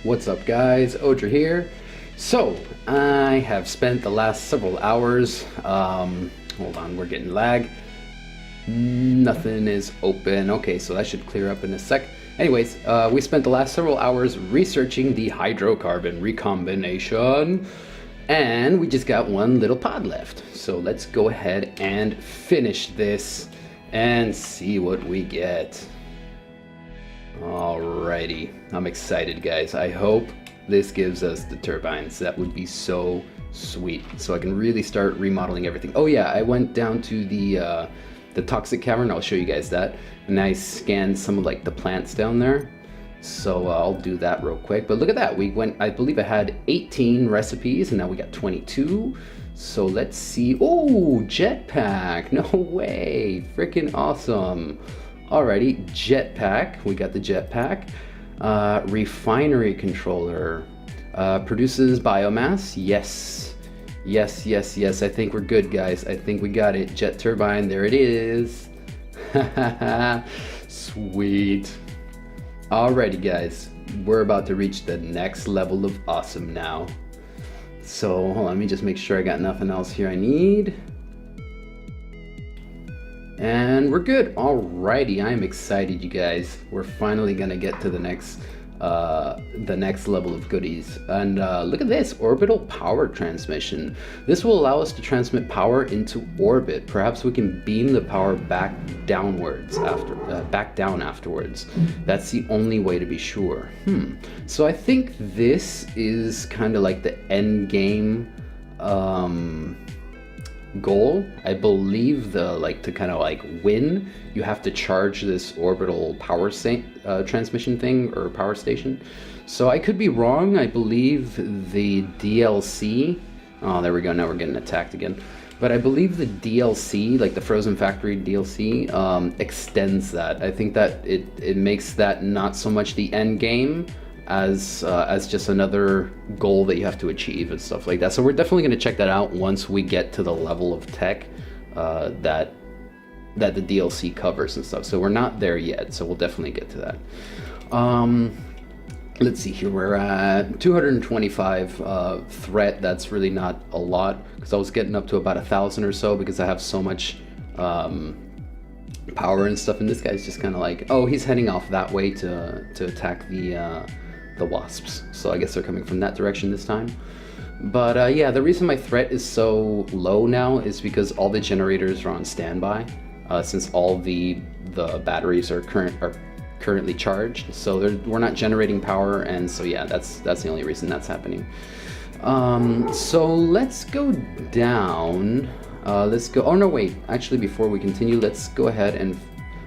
What's up guys, Odra here. So, I have spent the last several hours, hold on, we're getting lag. Nothing is open. Okay, so that should clear up in a sec. Anyways, we spent the last several hours researching the hydrocarbon recombination, and we just got one little pod left. So let's go ahead and finish this and see what we get. Alrighty, I'm excited guys. I hope this gives us the turbines. That would be so sweet. So I can really start remodeling everything. Oh yeah, I went down to the toxic cavern. I'll show you guys that. And I scanned some of like the plants down there. So I'll do that real quick. But look at that. We went, I believe I had 18 recipes and now we got 22. So let's see. Oh, jetpack. No way. Freaking awesome. Alrighty, jetpack. We got the jetpack. Refinery controller. Produces biomass. Yes. Yes, yes, yes. I think we're good, guys. I think we got it. Jet turbine. There it is. Sweet. Alrighty, guys. We're about to reach the next level of awesome now. So, hold on. Let me just make sure I got nothing else here I need. And we're good. Alrighty, I'm excited, you guys. We're finally gonna get to the next level of goodies. And look at this, orbital power transmission. This will allow us to transmit power into orbit. Perhaps we can beam the power back downwards back down afterwards. That's the only way to be sure. So I think this is kind of like the end game goal. I believe to kind of like win, you have to charge this orbital power transmission thing or power station. So I could be wrong. I believe the DLC, oh there we go, now we're getting attacked again, but I believe the DLC, like the Frozen Factory DLC, extends that. I think that it makes that not so much the end game as just another goal that you have to achieve and stuff like that. So we're definitely going to check that out once we get to the level of tech that the DLC covers and stuff. So we're not there yet, so we'll definitely get to that. Let's see here, we're at 225 threat. That's really not a lot because I was getting up to about 1,000 or so because I have so much power and stuff, and this guy's just kind of like, oh, he's heading off that way to attack the wasps. So I guess they're coming from that direction this time. But yeah, the reason my threat is so low now is because all the generators are on standby, since all the batteries are currently charged. So we're not generating power, and so yeah, that's the only reason that's happening. So let's go down. Let's go. Oh no, wait. Actually, before we continue, let's go ahead and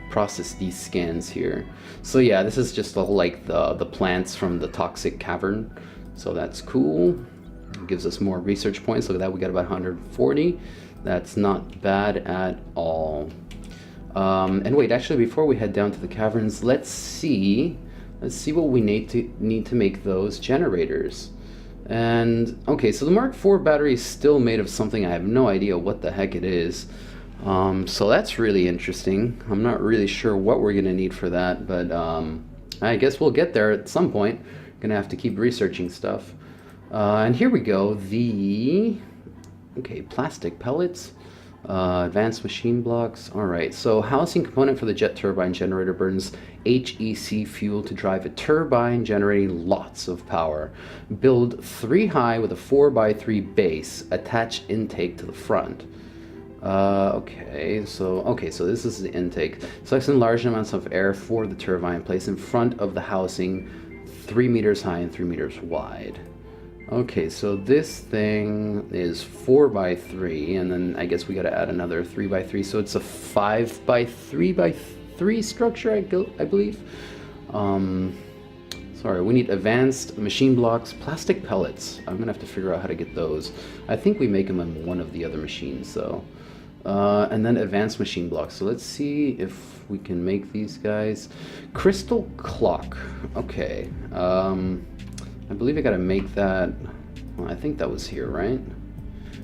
process these scans here. So yeah, this is just like the plants from the toxic cavern. So that's cool. It gives us more research points. Look at that, we got about 140. That's not bad at all. And wait, actually, before we head down to the caverns, let's see what we need to make those generators. And okay, so the Mark IV battery is still made of something I have no idea what the heck it is. So that's really interesting. I'm not really sure what we're gonna need for that, but I guess we'll get there at some point. Gonna have to keep researching stuff. And here we go. Okay, plastic pellets, advanced machine blocks. All right, so housing component for the jet turbine generator burns HEC fuel to drive a turbine generating lots of power. Build 3 high with a 4x3 base. Attach intake to the front. Okay, so this is the intake. Selects in large amounts of air for the turbine. Place in front of the housing, 3 meters high and 3 meters wide. Okay, so this thing is 4x3, and then I guess we got to add another 3x3. So it's a 5x3x3 structure, I believe. Sorry, we need advanced machine blocks, plastic pellets. I'm gonna have to figure out how to get those. I think we make them in one of the other machines, though. And then advanced machine blocks. So let's see if we can make these guys. Crystal clock. Okay. I believe I gotta make that. Well, I think that was here, right?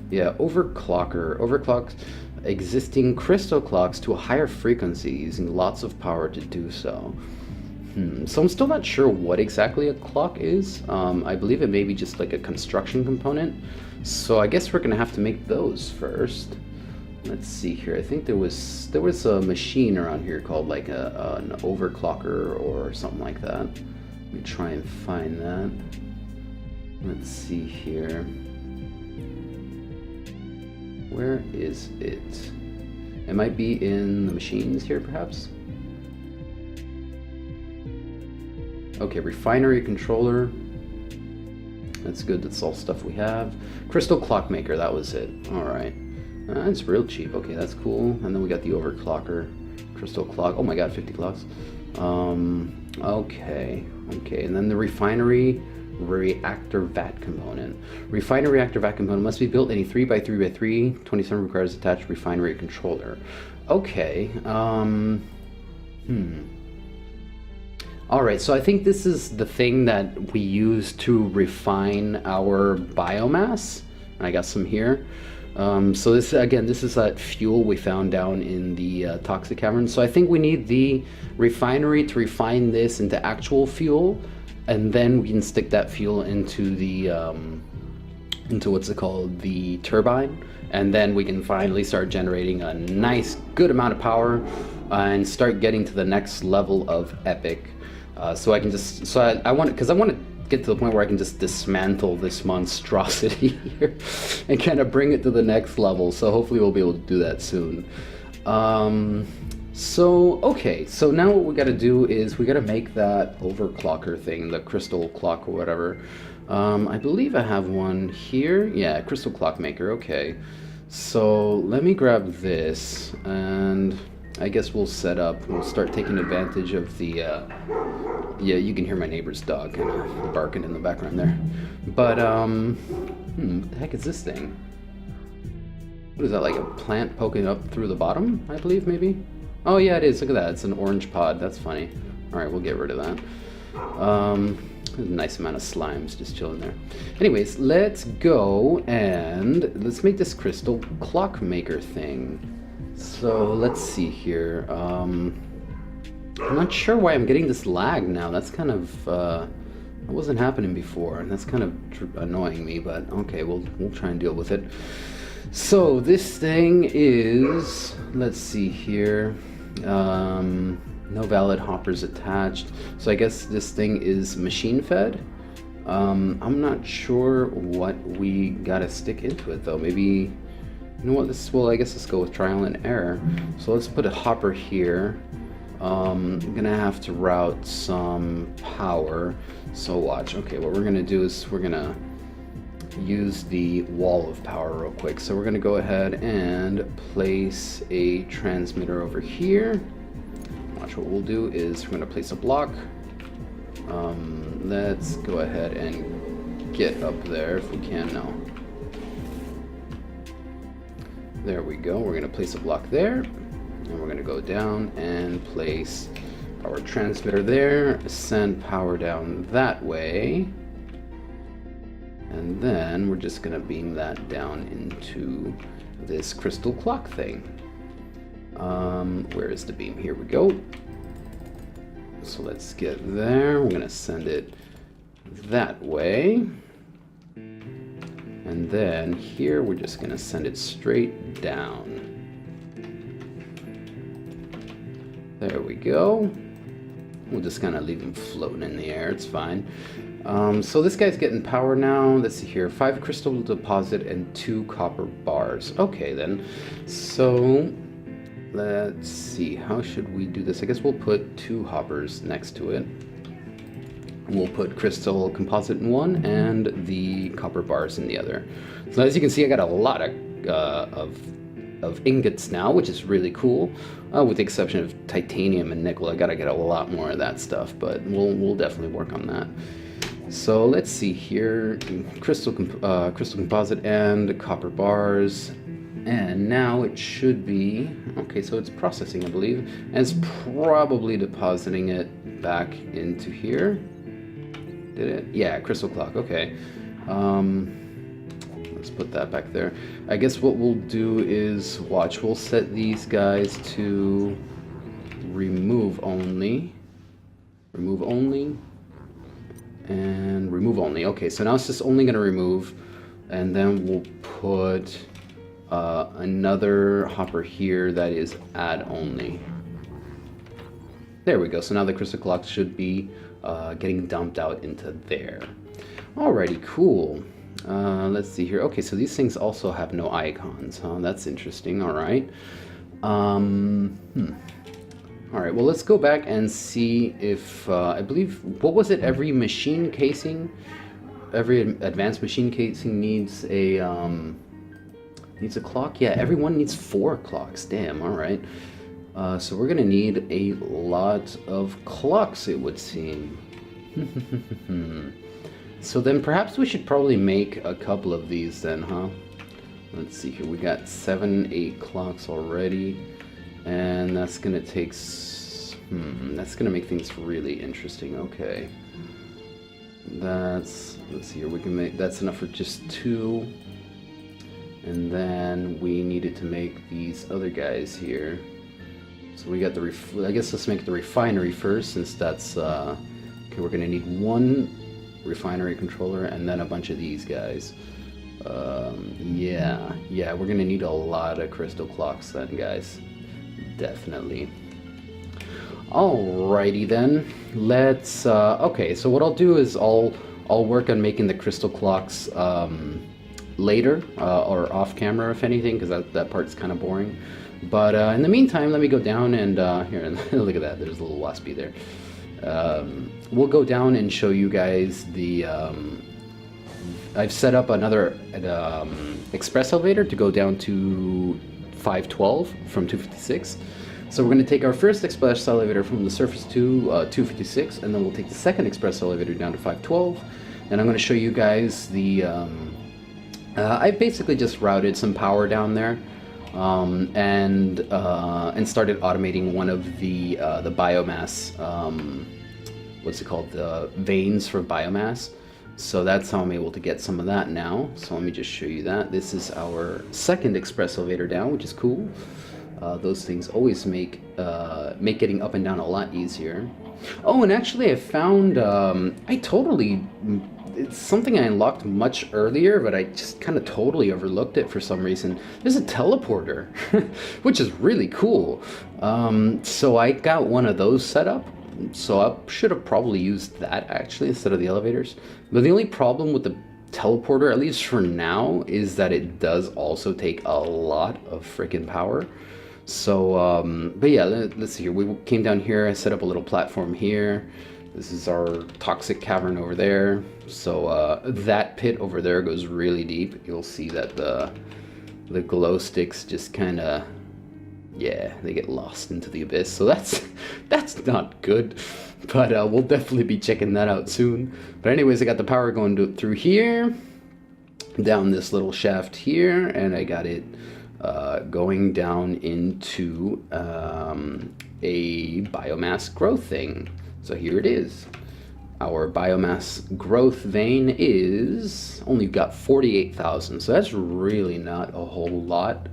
Yeah, overclocker. Overclocks existing crystal clocks to a higher frequency using lots of power to do so. So I'm still not sure what exactly a clock is. I believe it may be just like a construction component. So I guess we're gonna have to make those first. Let's see here. I think there was a machine around here called like an overclocker or something like that. Let me try and find that. Let's see here. Where is it? It might be in the machines here, perhaps. Okay, refinery controller. That's good. That's all stuff we have. Crystal clock maker. That was it. All right. That's real cheap. Okay, that's cool. And then we got the overclocker, crystal clock. Oh my god, 50 clocks. Okay, and then the refinery reactor vat component. Refinery reactor vat component must be built in a 3x3x3. 27 requires attached refinery controller. Okay. All right, so I think this is the thing that we use to refine our biomass. I got some here. So this, again, this is that fuel we found down in the toxic cavern. So I think we need the refinery to refine this into actual fuel, and then we can stick that fuel into the into what's it called, the turbine, and then we can finally start generating a nice, good amount of power, and start getting to the next level of epic. So I can just, so I want, because I want to get to the point where I can just dismantle this monstrosity here and kind of bring it to the next level. So hopefully we'll be able to do that soon. Okay, so now what we got to do is we got to make that overclocker thing, the crystal clock or whatever. I believe I have one here. Yeah, crystal clock maker. Okay, so let me grab this, and I guess we'll set up. We'll start taking advantage of the. Yeah, you can hear my neighbor's dog kind of barking in the background there. But what the heck is this thing? What is that, like a plant poking up through the bottom? I believe maybe. Oh yeah, it is. Look at that. It's an orange pod. That's funny. All right, we'll get rid of that. There's a nice amount of slimes just chilling there. Anyways, let's go and let's make this crystal clock maker thing. So let's see here. I'm not sure why I'm getting this lag now. That's kind of that wasn't happening before, and that's kind of annoying me. But okay, we'll try and deal with it. So this thing is, let's see here. No valid hoppers attached. So I guess this thing is machine fed. I'm not sure what we gotta stick into it though. Maybe, you know what, I guess let's go with trial and error. So let's put a hopper here. I'm gonna have to route some power. So watch. Okay, what we're gonna do is we're gonna use the wall of power real quick. So we're gonna go ahead and place a transmitter over here. Watch, what we'll do is we're gonna place a block. Let's go ahead and get up there if we can now. There we go. We're gonna place a block there, and we're gonna go down and place our transmitter there, send power down that way, and then we're just gonna beam that down into this crystal clock thing. Where is the beam? Here we go. So let's get there. We're gonna send it that way. And then here we're just gonna send it straight down. There we go. We'll just kind of leave him floating in the air, it's fine. So this guy's getting power now. Let's see here, 5 crystal deposit and 2 copper bars. Okay then, so let's see, how should we do this? I guess we'll put 2 hoppers next to it. We'll put crystal composite in one and the copper bars in the other. So as you can see, I got a lot of ingots now, which is really cool. With the exception of titanium and nickel, I gotta get a lot more of that stuff, but we'll definitely work on that. So let's see here, crystal composite and copper bars. And now it should be, okay, so it's processing, I believe, and it's probably depositing it back into here. Did it? Yeah, crystal clock, okay. Let's put that back there. I guess what we'll do is, watch, we'll set these guys to remove only. Remove only. And remove only. Okay, so now it's just only going to remove. And then we'll put another hopper here that is add only. There we go. So now the crystal clocks should be getting dumped out into there. Alrighty, cool. Let's see here. Okay, so these things also have no icons, huh? That's interesting. All right. All right, well, let's go back and see if, I believe, what was it? Every machine casing, every advanced machine casing needs a clock? Yeah, everyone needs 4 clocks. Damn, all right. So we're gonna need a lot of clocks, it would seem. So then perhaps we should probably make a couple of these then, huh? Let's see here, we got 7, 8 clocks already. And that's gonna take, that's gonna make things really interesting. Okay. Let's see here, we can make, that's enough for just 2. And then we needed to make these other guys here. So we got the, I guess let's make the refinery first, since that's, okay, we're gonna need 1 refinery controller and then a bunch of these guys. Yeah, we're gonna need a lot of crystal clocks then, guys. Definitely. Alrighty then, let's, okay, so what I'll do is I'll work on making the crystal clocks later, or off camera if anything, because that part's kind of boring. But in the meantime, let me go down and, here, look at that, there's a little waspy there. We'll go down and show you guys the, I've set up another express elevator to go down to 512 from 256. So we're going to take our first express elevator from the surface to 256, and then we'll take the second express elevator down to 512. And I'm going to show you guys the, I basically just routed some power down there. And started automating one of the biomass, what's it called, the veins for biomass. So that's how I'm able to get some of that now. So let me just show you that. This is our second express elevator down, which is cool. Those things always make getting up and down a lot easier. Oh, and actually I found, it's something I unlocked much earlier, but I just kind of totally overlooked it for some reason. There's a teleporter, which is really cool. So I got one of those set up. So I should have probably used that actually instead of the elevators. But the only problem with the teleporter, at least for now, is that it does also take a lot of freaking power. So, but yeah, let's see here. We came down here, I set up a little platform here. This is our toxic cavern over there. So that pit over there goes really deep. You'll see that the glow sticks just kind of, yeah, they get lost into the abyss. So that's not good. But we'll definitely be checking that out soon. But anyways, I got the power going through here, down this little shaft here, and I got it going down into a biomass growth thing. So here it is. Our biomass growth vein is only got 48,000, so that's really not a whole lot.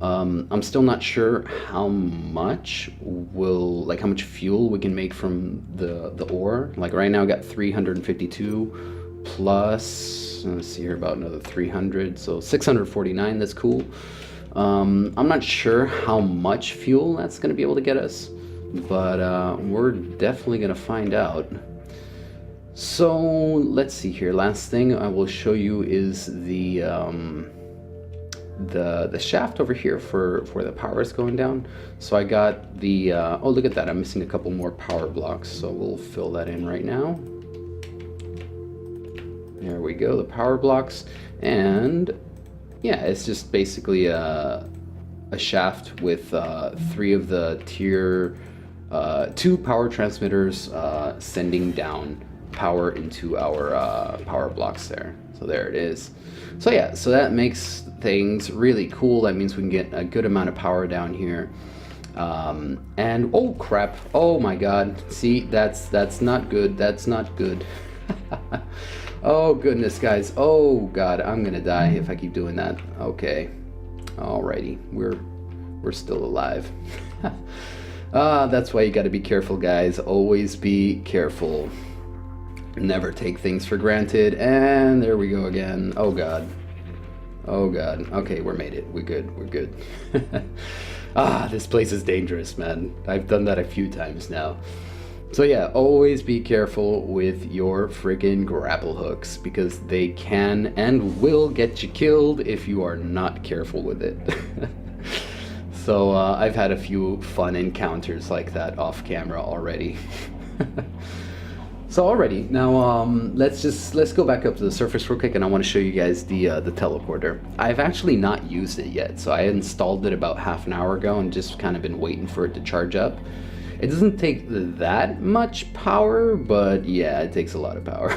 I'm still not sure how much how much fuel we can make from the ore. Like right now I got 352 plus, let's see here, about another 300, so 649, that's cool. I'm not sure how much fuel that's gonna be able to get us, but we're definitely gonna find out. So let's see here. Last thing I will show you is the shaft over here for the power is going down. So I got the oh, look at that, I'm missing a couple more power blocks, so we'll fill that in right now. There we go, the power blocks. And yeah, it's just basically a shaft with 3 of the tier 2 power transmitters sending down power into our power blocks there. So there it is. So yeah, so that makes things really cool. That means we can get a good amount of power down here. And oh crap, oh my god, see, that's not good, that's not good. Oh goodness, guys, oh god, I'm gonna die if I keep doing that. Okay, alrighty, we're still alive. That's why you gotta be careful, guys. Always be careful. Never take things for granted. And there we go again. Oh god. Oh god. Okay, we made it. We're good. We're good. This place is dangerous, man. I've done that a few times now. So yeah, always be careful with your friggin' grapple hooks, because they can and will get you killed if you are not careful with it. So I've had a few fun encounters like that off camera already. So alrighty, now let's go back up to the surface real quick, and I want to show you guys the teleporter. I've actually not used it yet, so I installed it about half an hour ago and just kind of been waiting for it to charge up. It doesn't take that much power, but yeah, it takes a lot of power.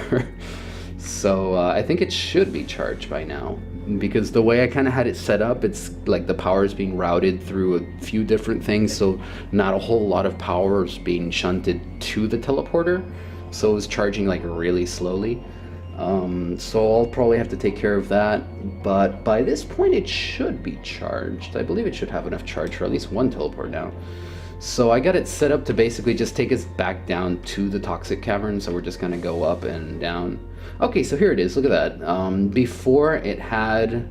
So I think it should be charged by now, because the way I kind of had it set up, it's like the power is being routed through a few different things, so not a whole lot of power is being shunted to the teleporter, so it was charging like really slowly. So I'll probably have to take care of that, but by this point it should be charged. I believe it should have enough charge for at least one teleport now. So I got it set up to basically just take us back down to the toxic cavern, so we're just gonna go up and down. Okay, so here it is, look at that. Before it had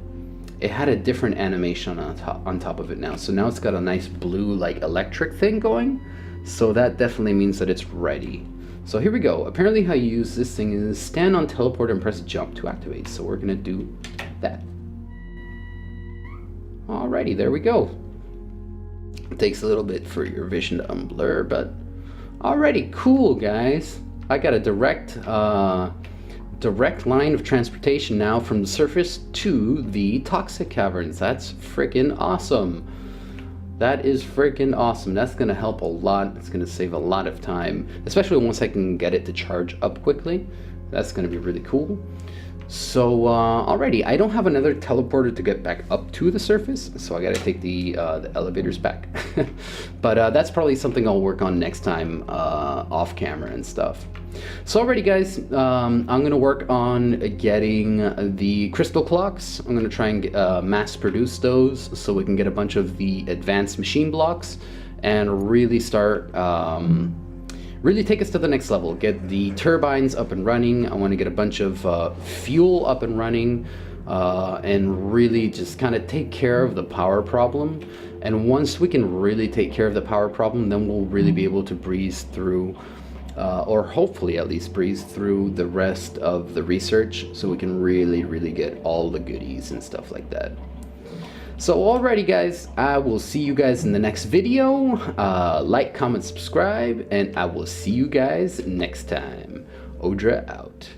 a different animation on top of it now. So now it's got a nice blue like electric thing going. So that definitely means that it's ready. So here we go. Apparently how you use this thing is stand on teleport and press jump to activate. So we're gonna do that. Alrighty, there we go. It takes a little bit for your vision to unblur, but alrighty, cool guys. I got a direct line of transportation now from the surface to the toxic caverns. That's freaking awesome. That is freaking awesome. That's gonna help a lot. It's gonna save a lot of time, especially once I can get it to charge up quickly. That's gonna be really cool. So alrighty, I don't have another teleporter to get back up to the surface, so I gotta take the elevators back. But that's probably something I'll work on next time off camera and stuff. So alrighty guys, I'm gonna work on getting the crystal clocks. I'm gonna try and mass produce those so we can get a bunch of the advanced machine blocks and really start really take us to the next level. Get the turbines up and running. I want to get a bunch of fuel up and running and really just kind of take care of the power problem. And once we can really take care of the power problem, then we'll really be able to breeze through, or hopefully at least breeze through the rest of the research, so we can really get all the goodies and stuff like that. So alrighty guys, I will see you guys in the next video. Like, comment, subscribe, and I will see you guys next time. Odra out.